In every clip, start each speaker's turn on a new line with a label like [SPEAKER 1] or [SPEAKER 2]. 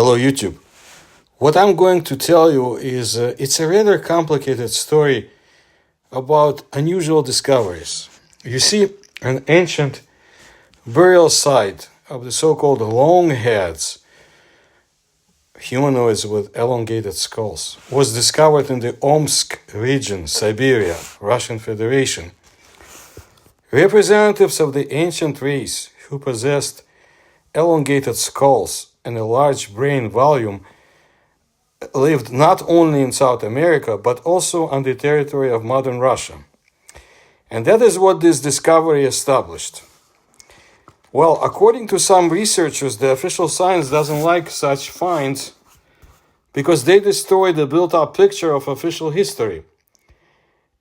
[SPEAKER 1] Hello, YouTube. What I'm going to tell you is it's a rather complicated story about unusual discoveries. You see, an ancient burial site of the so-called Longheads, humanoids with elongated skulls, was discovered in the Omsk region, Siberia, Russian Federation. Representatives of the ancient race who possessed elongated skulls and a large brain volume lived not only in South America, but also on the territory of modern Russia. And that is what this discovery established. Well, according to some researchers, the official science doesn't like such finds because they destroy the built-up picture of official history.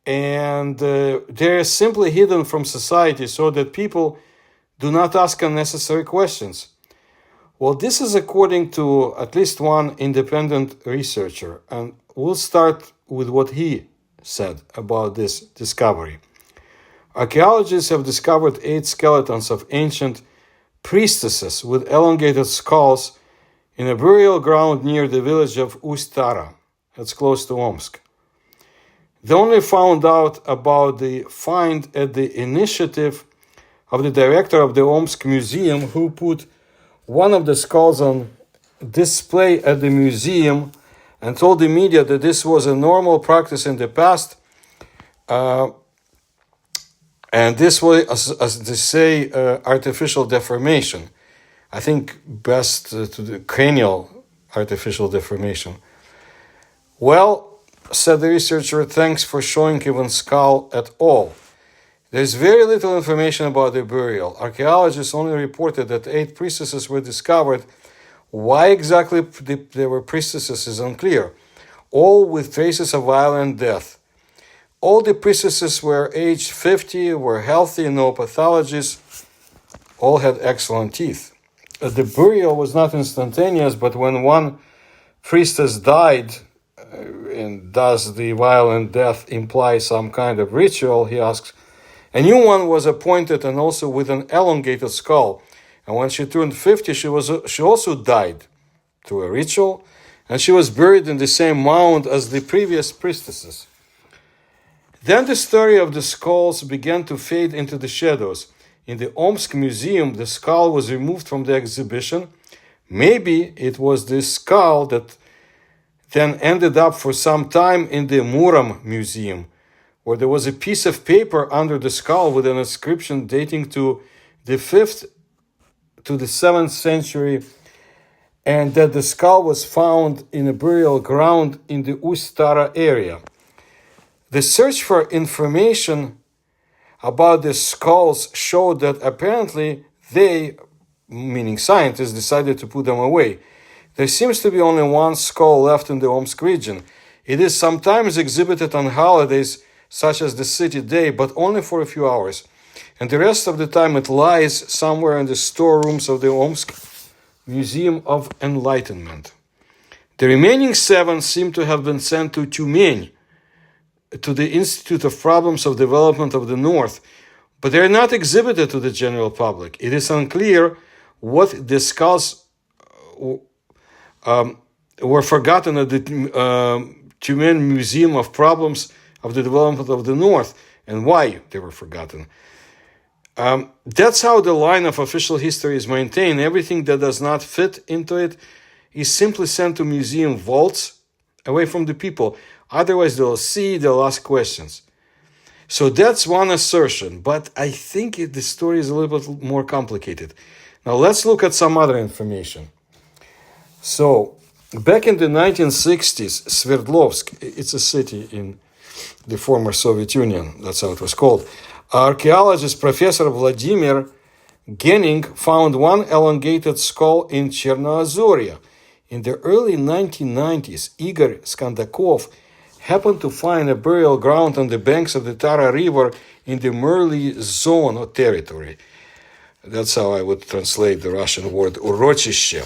[SPEAKER 1] And they are simply hidden from society so that people do not ask unnecessary questions. Well, this is according to at least one independent researcher, and we'll start with what he said about this discovery. Archaeologists have discovered 8 skeletons of ancient priestesses with elongated skulls in a burial ground near the village of Ust-Tara. That's close to Omsk. They only found out about the find at the initiative of the director of the Omsk Museum, who put one of the skulls on display at the museum and told the media that this was a normal practice in the past. And this was, as they say, artificial deformation. I think best to the cranial artificial deformation. Well, said the researcher, thanks for showing even skull at all. There's very little information about the burial. Archaeologists only reported that 8 priestesses were discovered. Why exactly they were priestesses is unclear, all with traces of violent death. All the priestesses were aged 50, were healthy, no pathologies, all had excellent teeth. The burial was not instantaneous, but when one priestess died, and does the violent death imply some kind of ritual, he asks, a new one was appointed and also with an elongated skull. And when she turned 50, she also died through a ritual, and she was buried in the same mound as the previous priestesses. Then the story of the skulls began to fade into the shadows. In the Omsk Museum, the skull was removed from the exhibition. Maybe it was this skull that then ended up for some time in the Murom Museum, where there was a piece of paper under the skull with an inscription dating to the 5th to the 7th century, and that the skull was found in a burial ground in the Ust-Tara area. The search for information about the skulls showed that apparently they, meaning scientists, decided to put them away. There seems to be only one skull left in the Omsk region. It is sometimes exhibited on holidays such as the City Day, but only for a few hours. And the rest of the time it lies somewhere in the storerooms of the Omsk Museum of Enlightenment. The remaining 7 seem to have been sent to Tyumen, to the Institute of Problems of Development of the North, but they are not exhibited to the general public. It is unclear what the skulls were forgotten at the Tyumen Museum of Problems of the Development of the North, and why they were forgotten. That's how the line of official history is maintained. Everything that does not fit into it is simply sent to museum vaults away from the people. Otherwise, they'll ask questions. So that's one assertion, but I think the story is a little bit more complicated. Now let's look at some other information. So, back in the 1960s, Sverdlovsk, it's a city in the former Soviet Union, that's how it was called. Archaeologist Professor Vladimir Genning found one elongated skull in Chernoazoria. In the early 1990s, Igor Skandakov happened to find a burial ground on the banks of the Tara River in the Merli zone or territory. That's how I would translate the Russian word урочище,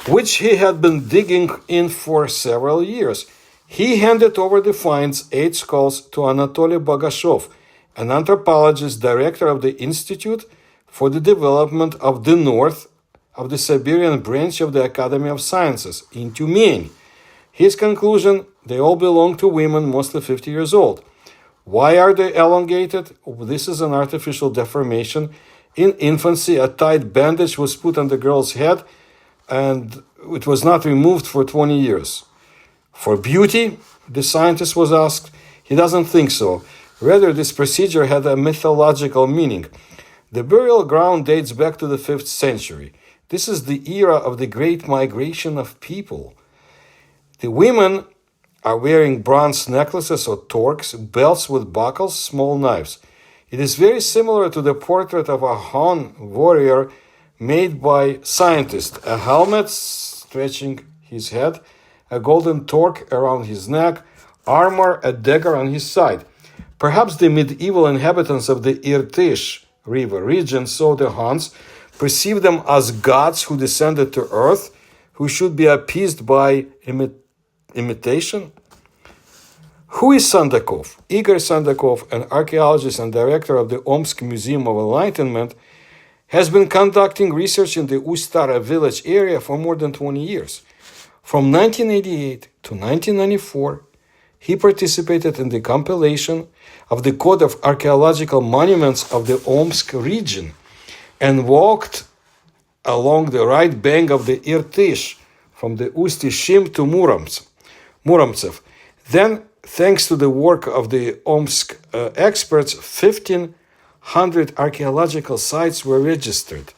[SPEAKER 1] which he had been digging in for several years. He handed over the finds, 8 skulls, to Anatoly Bogashov, an anthropologist director of the Institute for the Development of the North of the Siberian branch of the Academy of Sciences in Tyumeny. His conclusion, they all belong to women, mostly 50 years old. Why are they elongated? This is an artificial deformation. In infancy, a tight bandage was put on the girl's head and it was not removed for 20 years. For beauty, the scientist was asked. He doesn't think so. Rather, this procedure had a mythological meaning. The burial ground dates back to the 5th century. This is the era of the great migration of people. The women are wearing bronze necklaces or torques, belts with buckles, small knives. It is very similar to the portrait of a Han warrior made by scientists. A helmet stretching his head, a golden torque around his neck, armor, a dagger on his side. Perhaps the medieval inhabitants of the Irtysh River region saw the Huns, perceived them as gods who descended to earth, who should be appeased by imitation. Who is Sandakov? Igor Sandakov, an archaeologist and director of the Omsk Museum of Enlightenment, has been conducting research in the Ust-Tara village area for more than 20 years. From 1988 to 1994, he participated in the compilation of the Code of Archaeological Monuments of the Omsk region and walked along the right bank of the Irtysh from the Usti-Shim to Muromtsev. Then, thanks to the work of the Omsk experts, 1,500 archaeological sites were registered.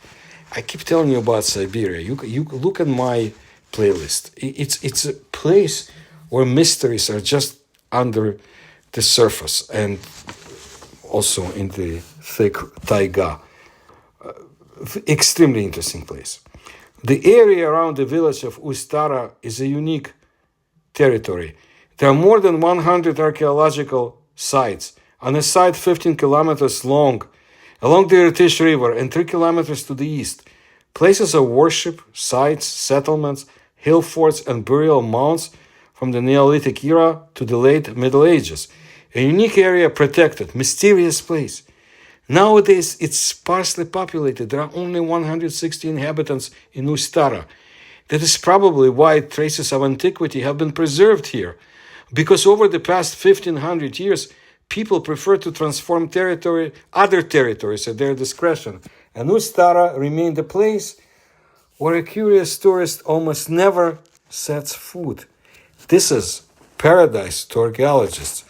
[SPEAKER 1] I keep telling you about Siberia. You look at my playlist. It's a place where mysteries are just under the surface and also in the thick taiga. Extremely interesting place. The area around the village of Ust-Tara is a unique territory. There are more than 100 archaeological sites on a site 15 kilometers long along the Irtysh River and 3 kilometers to the east. Places of worship, sites, settlements, hill forts, and burial mounds from the Neolithic era to the late Middle Ages. A unique area protected, mysterious place. Nowadays, it's sparsely populated. There are only 160 inhabitants in Ust-Tara. That is probably why traces of antiquity have been preserved here. Because over the past 1,500 years, people prefer to transform other territories at their discretion. And Ust-Tara remained a place where a curious tourist almost never sets foot. This is paradise to archaeologists.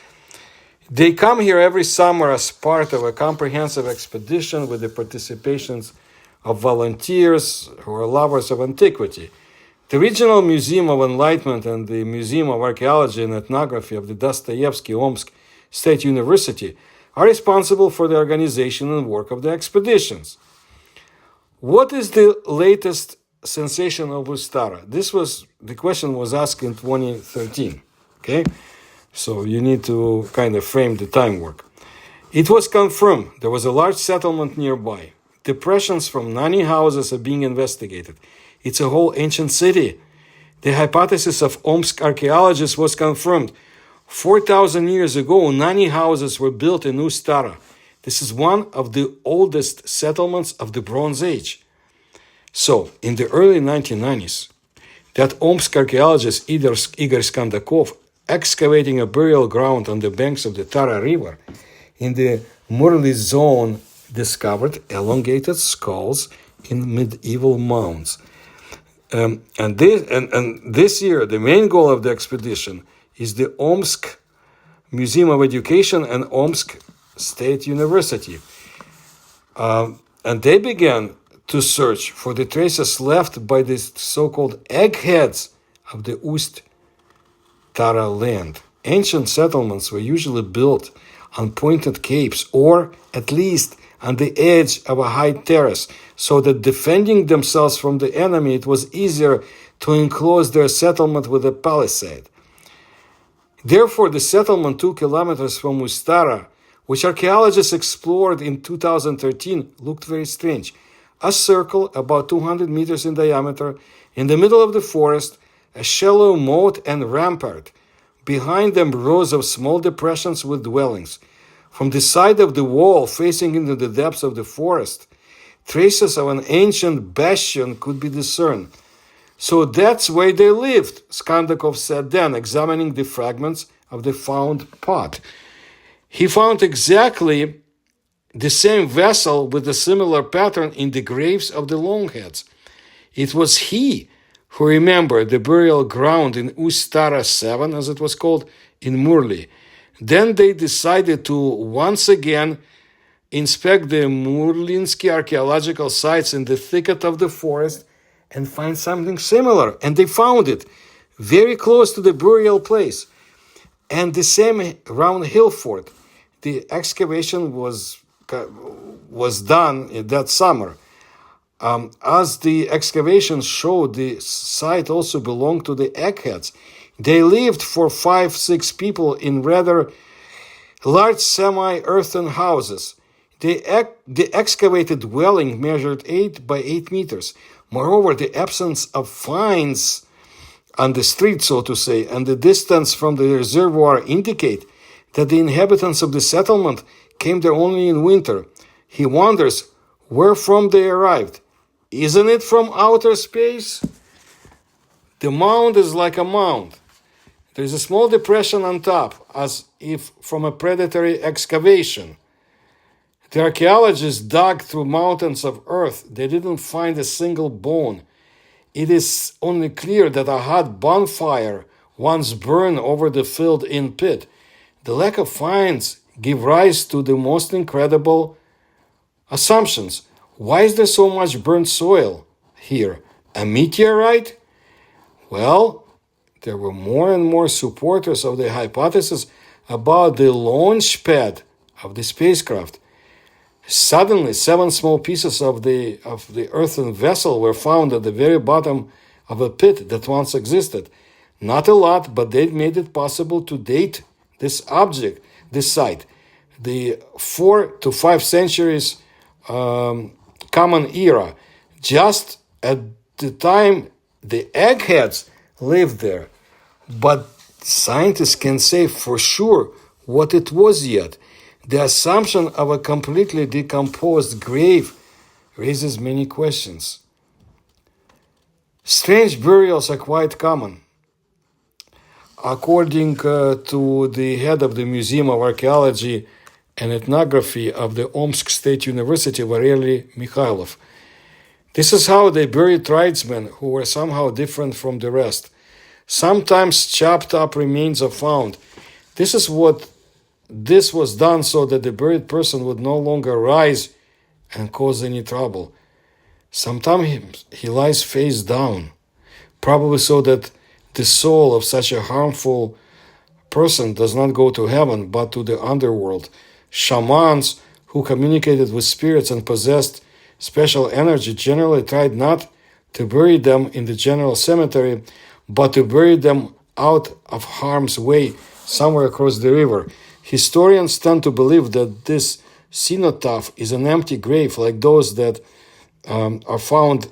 [SPEAKER 1] They come here every summer as part of a comprehensive expedition with the participations of volunteers who are lovers of antiquity. The Regional Museum of Enlightenment and the Museum of Archaeology and Ethnography of the Dostoevsky Omsk State University are responsible for the organization and work of the expeditions. What is the latest sensation of Ust-Tara? The question was asked in 2013. Okay? So you need to kind of frame the time work. It was confirmed there was a large settlement nearby. Depressions from Nani houses are being investigated. It's a whole ancient city. The hypothesis of Omsk archaeologists was confirmed. 4,000 years ago, Nani houses were built in Ust-Tara. This is one of the oldest settlements of the Bronze Age. So, in the early 1990s, that Omsk archaeologist Igor Skandakov, excavating a burial ground on the banks of the Tara River in the Murli zone, discovered elongated skulls in medieval mounds. And this year, the main goal of the expedition is the Omsk Museum of Education and Omsk State University. And they began to search for the traces left by the so-called eggheads of the Ust-Tara land. Ancient settlements were usually built on pointed capes or at least on the edge of a high terrace, so that defending themselves from the enemy, it was easier to enclose their settlement with a palisade. Therefore, the settlement 2 kilometers from Ust-Tara, which archaeologists explored in 2013, looked very strange. A circle about 200 meters in diameter, in the middle of the forest, a shallow moat and rampart. Behind them, rows of small depressions with dwellings. From the side of the wall facing into the depths of the forest, traces of an ancient bastion could be discerned. So that's where they lived, Skandakov said then, examining the fragments of the found pot. He found exactly the same vessel with a similar pattern in the graves of the Longheads. It was he who remembered the burial ground in Ustara 7, as it was called, in Murli. Then they decided to once again inspect the Murlinsky archaeological sites in the thicket of the forest and find something similar. And they found it very close to the burial place. And the same around Hillfort. The excavation was done that summer. As the excavations showed, the site also belonged to the Eggheads. They lived for 5-6 people in rather large semi-earthen houses. The excavated dwelling measured 8 by 8 meters. Moreover, the absence of finds on the street, so to say, and the distance from the reservoir indicate that the inhabitants of the settlement came there only in winter. He wonders where from they arrived. Isn't it from outer space? The mound is like a mound. There is a small depression on top, as if from a predatory excavation. The archaeologists dug through mountains of earth. They didn't find a single bone. It is only clear that a hot bonfire once burned over the filled-in pit. The lack of finds give rise to the most incredible assumptions. Why is there so much burnt soil here? A meteorite? Well, there were more and more supporters of the hypothesis about the launch pad of the spacecraft. Suddenly, 7 small pieces of the earthen vessel were found at the very bottom of a pit that once existed. Not a lot, but they made it possible to date this object, this site, the 4 to 5 centuries common era, just at the time the Eggheads lived there. But scientists can say for sure what it was yet. The assumption of a completely decomposed grave raises many questions. Strange burials are quite common. According to the head of the Museum of Archaeology and Ethnography of the Omsk State University, Valery Mikhailov, this is how they buried tribesmen who were somehow different from the rest. Sometimes chopped up remains are found. This was done so that the buried person would no longer rise and cause any trouble. Sometimes he lies face down, probably so that the soul of such a harmful person does not go to heaven but to the underworld. Shamans who communicated with spirits and possessed special energy generally tried not to bury them in the general cemetery, but to bury them out of harm's way somewhere across the river. Historians tend to believe that this cenotaph is an empty grave like those that are found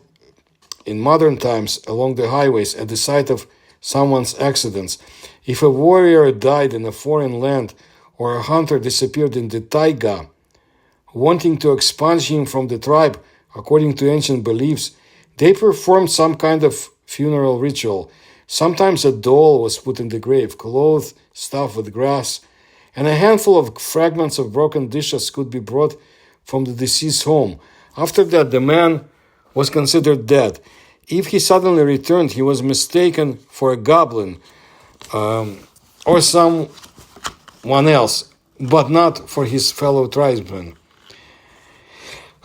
[SPEAKER 1] in modern times along the highways at the site of someone's accidents. If a warrior died in a foreign land or a hunter disappeared in the taiga, wanting to expunge him from the tribe, according to ancient beliefs, they performed some kind of funeral ritual. Sometimes a doll was put in the grave, clothed, stuffed with grass, and a handful of fragments of broken dishes could be brought from the deceased's home. After that, the man was considered dead. If he suddenly returned, he was mistaken for a goblin or someone else, but not for his fellow tribesmen.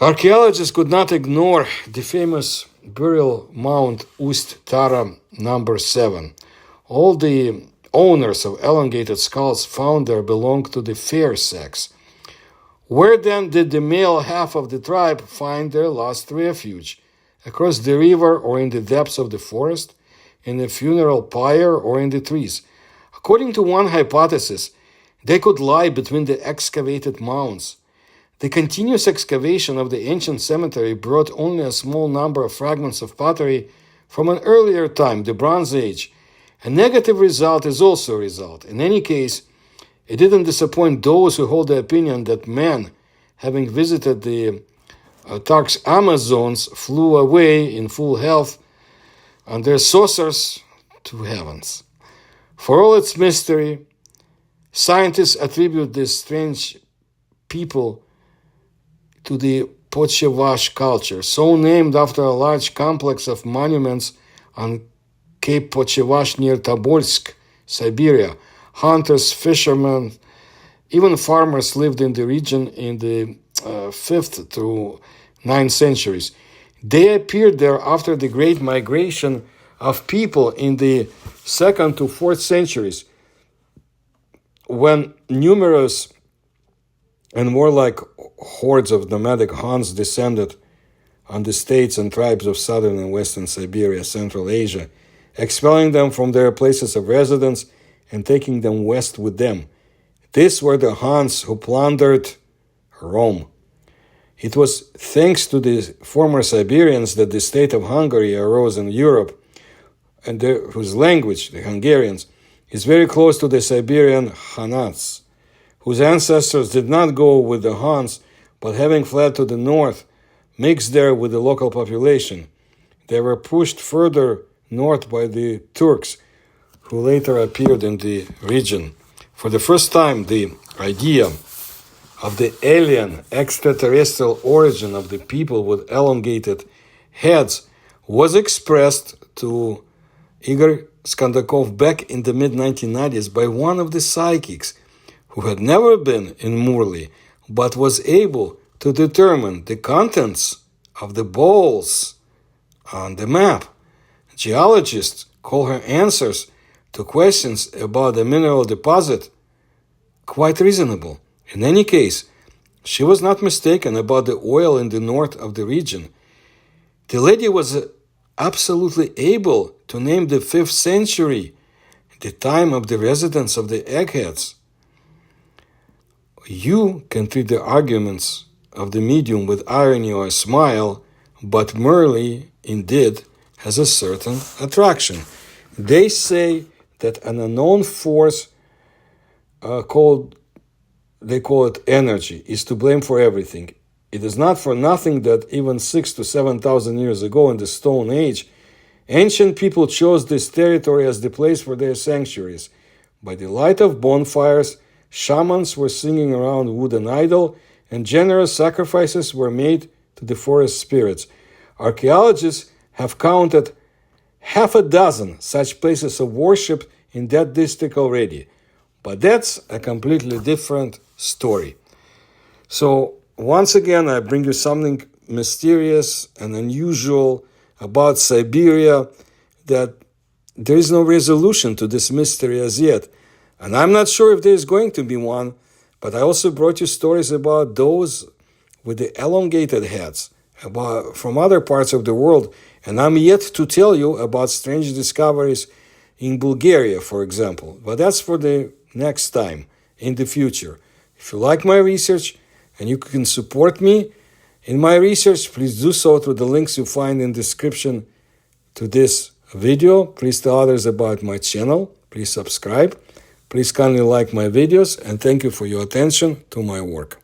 [SPEAKER 1] Archaeologists could not ignore the famous burial mound Ust Tara number 7. All the owners of elongated skulls found there belonged to the fair sex. Where then did the male half of the tribe find their last refuge? Across the river or in the depths of the forest? In a funeral pyre or in the trees? According to one hypothesis, they could lie between the excavated mounds. The continuous excavation of the ancient cemetery brought only a small number of fragments of pottery from an earlier time, the Bronze Age. A negative result is also a result. In any case, it didn't disappoint those who hold the opinion that men, having visited the Turks' Amazons flew away in full health on their saucers to heavens. For all its mystery, scientists attribute this strange people to the Pochevash culture, so named after a large complex of monuments on Cape Pochevash near Tobolsk, Siberia. Hunters, fishermen, even farmers lived in the region in the 5th through 9th centuries. They appeared there after the great migration of people in the 2nd to 4th centuries, when numerous and warlike hordes of nomadic Huns descended on the states and tribes of southern and western Siberia, Central Asia, expelling them from their places of residence and taking them west with them. These were the Huns who plundered Rome. It was thanks to the former Siberians that the state of Hungary arose in Europe, and whose language, the Hungarians, is very close to the Siberian Khanats, whose ancestors did not go with the Huns, but having fled to the north, mixed there with the local population. They were pushed further north by the Turks, who later appeared in the region. For the first time, the idea of the alien extraterrestrial origin of the people with elongated heads was expressed to Igor Skandakov back in the mid-1990s by one of the psychics who had never been in Murli, but was able to determine the contents of the balls on the map. Geologists call her answers to questions about the mineral deposit quite reasonable. In any case, she was not mistaken about the oil in the north of the region. The lady was absolutely able to name the 5th century, the time of the residence of the eggheads. You can treat the arguments of the medium with irony or a smile, but Murli, indeed, has a certain attraction. They say that an unknown force they call it energy, is to blame for everything. It is not for nothing that even 6,000 to 7,000 years ago in the Stone Age, ancient people chose this territory as the place for their sanctuaries. By the light of bonfires, shamans were singing around wooden idol, and generous sacrifices were made to the forest spirits. Archaeologists have counted half a dozen such places of worship in that district already. But that's a completely different story. So, once again, I bring you something mysterious and unusual about Siberia, that there is no resolution to this mystery as yet. And I'm not sure if there is going to be one, but I also brought you stories about those with the elongated heads from other parts of the world. And I'm yet to tell you about strange discoveries in Bulgaria, for example. But that's for the next time, in the future. If you like my research and you can support me in my research, please do so through the links you find in the description to this video. Please tell others about my channel. Please subscribe. Please kindly like my videos, and thank you for your attention to my work.